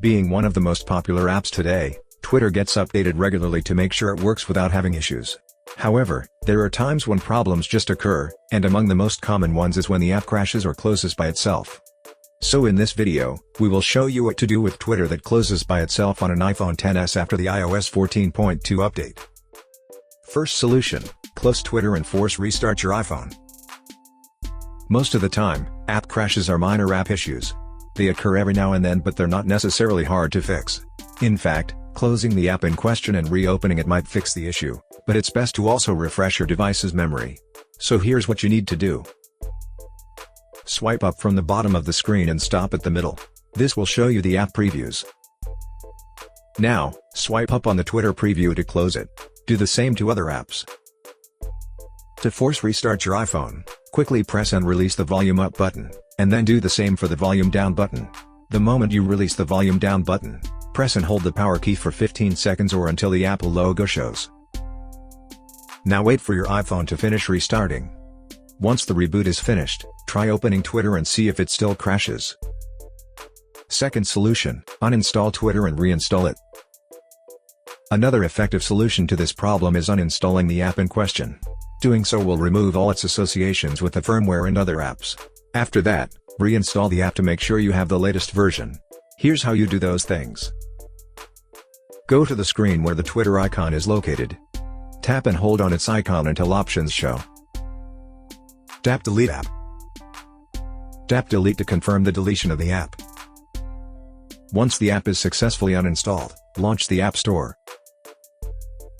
Being one of the most popular apps today, Twitter gets updated regularly to make sure it works without having issues. However, there are times when problems just occur, and among the most common ones is when the app crashes or closes by itself. So in this video, we will show you what to do with Twitter that closes by itself on an iPhone XS after the iOS 14.2 update. First solution: close Twitter and force restart your iPhone. Most of the time, app crashes are minor app issues. They occur every now and then, but they're not necessarily hard to fix. In fact, closing the app in question and reopening it might fix the issue, but it's best to also refresh your device's memory. So here's what you need to do. Swipe up from the bottom of the screen and stop at the middle. This will show you the app previews. Now, swipe up on the Twitter preview to close it. Do the same to other apps. To force restart your iPhone, quickly press and release the volume up button, and then do the same for the volume down button. The moment you release the volume down button, press and hold the power key for 15 seconds or until the Apple logo shows. Now wait for your iPhone to finish restarting. Once the reboot is finished, try opening Twitter and see if it still crashes. Second solution: uninstall Twitter and reinstall it. Another effective solution to this problem is uninstalling the app in question. Doing so will remove all its associations with the firmware and other apps. After that, reinstall the app to make sure you have the latest version. Here's how you do those things. Go to the screen where the Twitter icon is located. Tap and hold on its icon until options show. Tap Delete App. Tap Delete to confirm the deletion of the app. Once the app is successfully uninstalled, launch the App Store.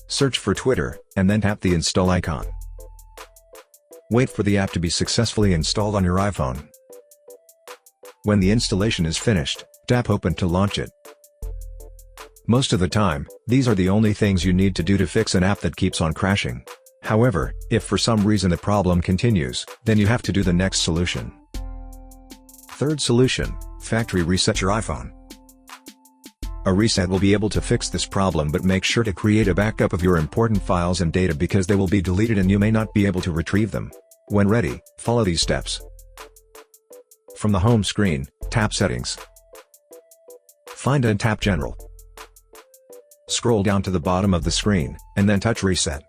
Search for Twitter, and then tap the install icon. Wait for the app to be successfully installed on your iPhone. When the installation is finished, tap Open to launch it. Most of the time, these are the only things you need to do to fix an app that keeps on crashing. However, if for some reason the problem continues, then you have to do the next solution. Third solution: factory reset your iPhone. A reset will be able to fix this problem, but make sure to create a backup of your important files and data because they will be deleted and you may not be able to retrieve them. When ready, follow these steps. From the home screen, tap Settings. Find and tap General. Scroll down to the bottom of the screen, and then touch Reset.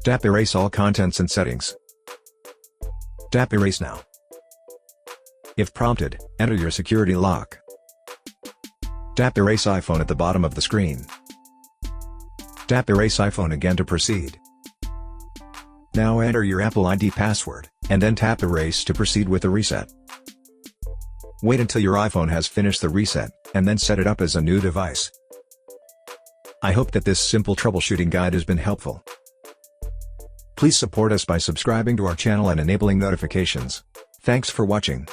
Tap Erase all contents and settings. Tap Erase now. If prompted, enter your security lock. Tap Erase iPhone at the bottom of the screen. Tap Erase iPhone again to proceed. Now enter your Apple ID password, and then tap Erase to proceed with the reset. Wait until your iPhone has finished the reset, and then set it up as a new device. I hope that this simple troubleshooting guide has been helpful. Please support us by subscribing to our channel and enabling notifications. Thanks for watching.